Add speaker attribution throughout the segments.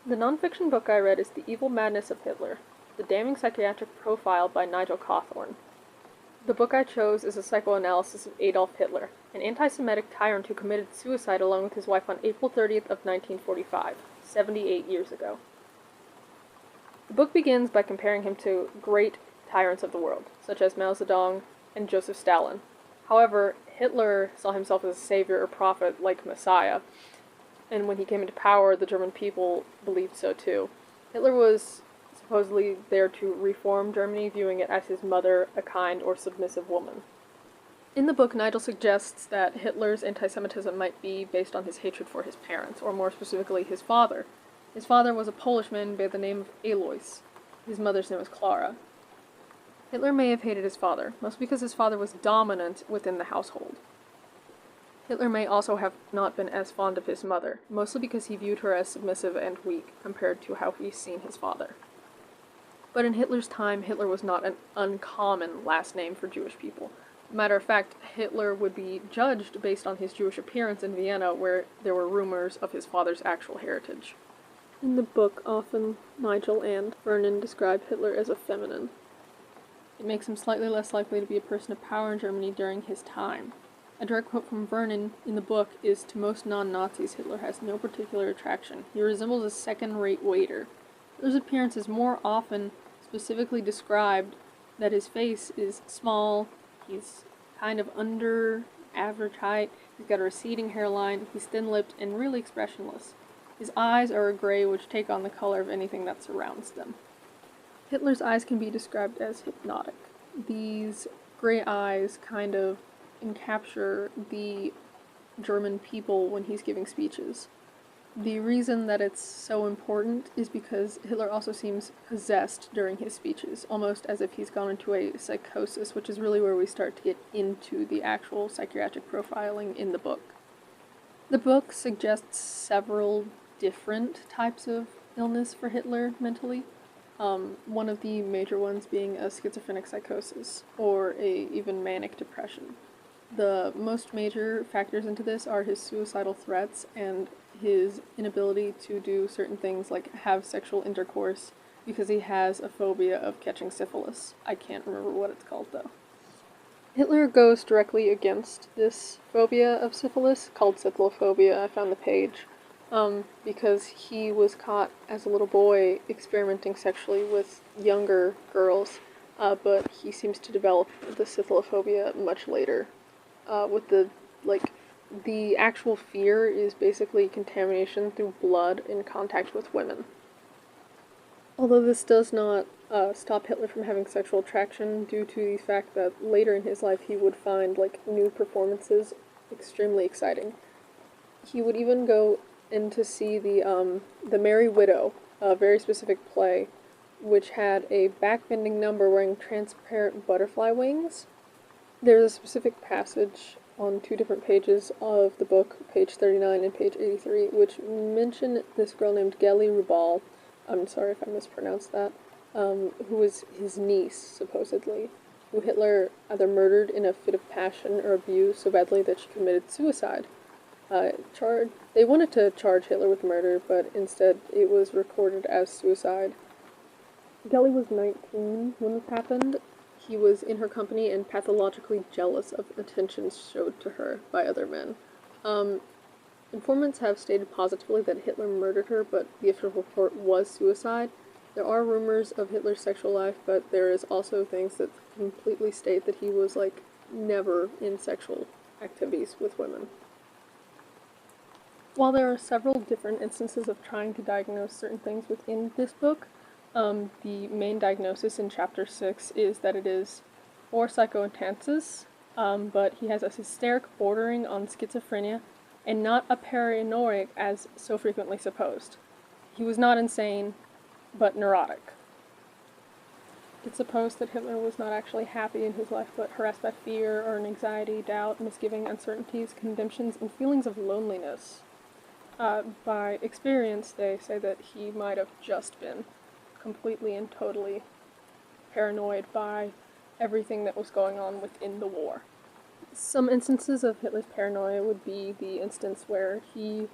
Speaker 1: The nonfiction book I read is The Evil Madness of Hitler, The Damning Psychiatric Profile by Nigel Cawthorne. The book I chose is a psychoanalysis of Adolf Hitler, an anti-Semitic tyrant who committed suicide along with his wife on April 30th of 1945, 78 years ago. The book begins by comparing him to great tyrants of the world, such as Mao Zedong and Joseph Stalin. However, Hitler saw himself as a savior or prophet like Messiah, and when he came into power, the German people believed so too. Hitler was supposedly there to reform Germany, viewing it as his mother, a kind or submissive woman. In the book, Nigel suggests that Hitler's anti-Semitism might be based on his hatred for his parents, or more specifically, his father. His father was a Polish man by the name of Alois. His mother's name was Clara. Hitler may have hated his father, mostly because his father was dominant within the household. Hitler may also have not been as fond of his mother, mostly because he viewed her as submissive and weak compared to how he's seen his father. But in Hitler's time, Hitler was not an uncommon last name for Jewish people. Matter of fact, Hitler would be judged based on his Jewish appearance in Vienna, where there were rumors of his father's actual heritage. In the book, often Nigel and Vernon describe Hitler as effeminate. It makes him slightly less likely to be a person of power in Germany during his time. A direct quote from Vernon in the book is, "To most non-Nazis, Hitler has no particular attraction. He resembles a second-rate waiter." Hitler's appearance is more often specifically described that his face is small, he's kind of under average height, he's got a receding hairline, he's thin-lipped and really expressionless. His eyes are a gray which take on the color of anything that surrounds them. Hitler's eyes can be described as hypnotic. These gray eyes kind of encapture the German people when he's giving speeches. The reason that it's so important is because Hitler also seems possessed during his speeches, almost as if he's gone into a psychosis, which is really where we start to get into the actual psychiatric profiling in the book. The book suggests several different types of illness for Hitler mentally. One of the major ones being a schizophrenic psychosis, or even manic depression. The most major factors into this are his suicidal threats and his inability to do certain things like have sexual intercourse because he has a phobia of catching syphilis. I can't remember what it's called though. Hitler goes directly against this phobia of syphilis, called syphilophobia. I found the page. Because he was caught as a little boy experimenting sexually with younger girls, but he seems to develop the syphilophobia much later. The actual fear is basically contamination through blood in contact with women. Although this does not stop Hitler from having sexual attraction due to the fact that later in his life he would find, new performances extremely exciting. He would even go in to see the Merry Widow, a very specific play, which had a backbending number wearing transparent butterfly wings. There's a specific passage on two different pages of the book, page 39 and page 83, which mention this girl named Geli Rubal, I'm sorry if I mispronounced that, who was his niece, supposedly, who Hitler either murdered in a fit of passion or abused so badly that she committed suicide. They wanted to charge Hitler with murder, but instead it was recorded as suicide. Geli was 19 when this happened. He was in her company and pathologically jealous of attention showed to her by other men. Informants have stated positively that Hitler murdered her, but the official report was suicide. There are rumors of Hitler's sexual life, but there is also things that completely state that he was, never in sexual activities with women. While there are several different instances of trying to diagnose certain things within this book, the main diagnosis in chapter 6 is that it is for psychointensis, but he has a hysteric bordering on schizophrenia and not a paranoid as so frequently supposed. He was not insane, but neurotic. It's supposed that Hitler was not actually happy in his life, but harassed by fear or anxiety, doubt, misgiving, uncertainties, condemnations, and feelings of loneliness. By experience, they say that he might have just been completely and totally paranoid by everything that was going on within the war. Some instances of Hitler's paranoia would be the instance where he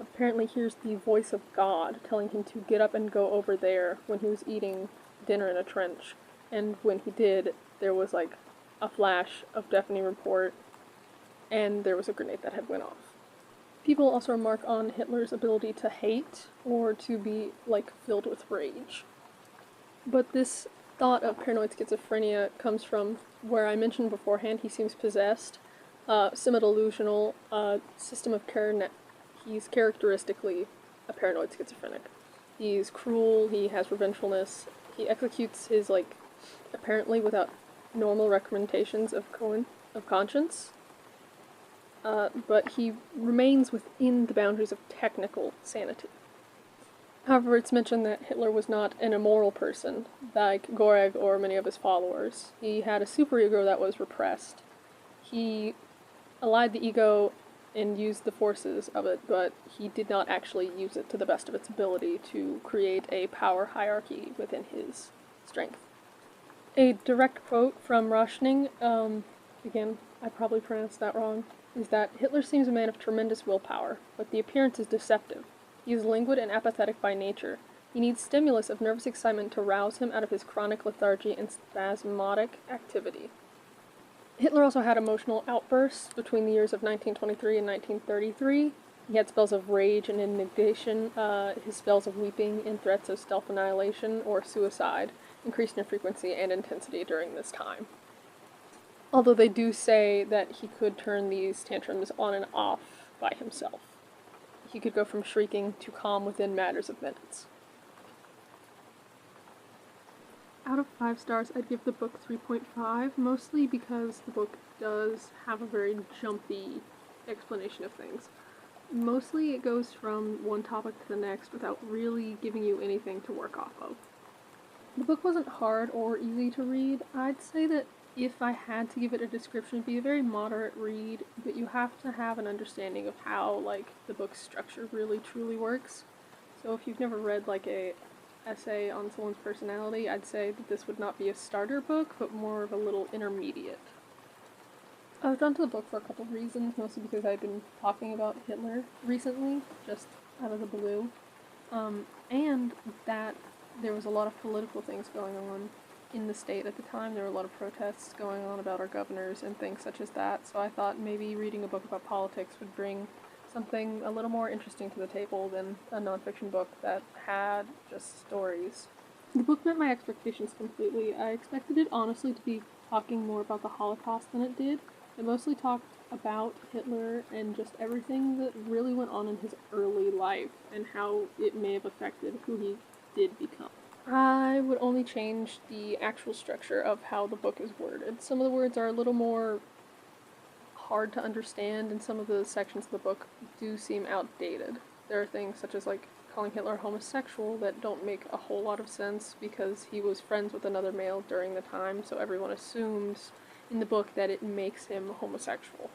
Speaker 1: apparently hears the voice of God telling him to get up and go over there when he was eating dinner in a trench. And when he did, there was like a flash of deafening report, and there was a grenade that had went off. People also remark on Hitler's ability to hate or to be like filled with rage. But this thought of paranoid schizophrenia comes from where I mentioned beforehand he seems possessed. Semi-delusional system of care. He's characteristically a paranoid schizophrenic. He's cruel, he has revengefulness, he executes his, like, apparently without normal recommendations of conscience, but he remains within the boundaries of technical sanity. However, it's mentioned that Hitler was not an immoral person, like Göring or many of his followers. He had a superego that was repressed. He allied the ego and used the forces of it, but he did not actually use it to the best of its ability to create a power hierarchy within his strength. A direct quote from Roshning, again, I probably pronounced that wrong, is that Hitler seems a man of tremendous willpower, but the appearance is deceptive. He is languid and apathetic by nature. He needs stimulus of nervous excitement to rouse him out of his chronic lethargy and spasmodic activity. Hitler also had emotional outbursts between the years of 1923 and 1933. He had spells of rage and indignation. His spells of weeping and threats of self-annihilation or suicide increased in frequency and intensity during this time. Although they do say that he could turn these tantrums on and off by himself. He could go from shrieking to calm within matters of minutes. Out of 5 stars, I'd give the book 3.5, mostly because the book does have a very jumpy explanation of things. Mostly it goes from one topic to the next without really giving you anything to work off of. The book wasn't hard or easy to read. I'd say that if I had to give it a description, it'd be a very moderate read, but you have to have an understanding of how, like, the book's structure really truly works. So if you've never read, like, a essay on someone's personality, I'd say that this would not be a starter book, but more of a little intermediate. I was drawn to the book for a couple of reasons, mostly because I've been talking about Hitler recently, just out of the blue, and that there was a lot of political things going on in the state at the time. There were a lot of protests going on about our governors and things such as that, so I thought maybe reading a book about politics would bring something a little more interesting to the table than a nonfiction book that had just stories. The book met my expectations completely. I expected it honestly to be talking more about the Holocaust than it did. It mostly talked about Hitler and just everything that really went on in his early life and how it may have affected who he did become. I would only change the actual structure of how the book is worded. Some of the words are a little more hard to understand, and some of the sections of the book do seem outdated. There are things such as, like, calling Hitler homosexual that don't make a whole lot of sense because he was friends with another male during the time, so everyone assumes in the book that it makes him homosexual.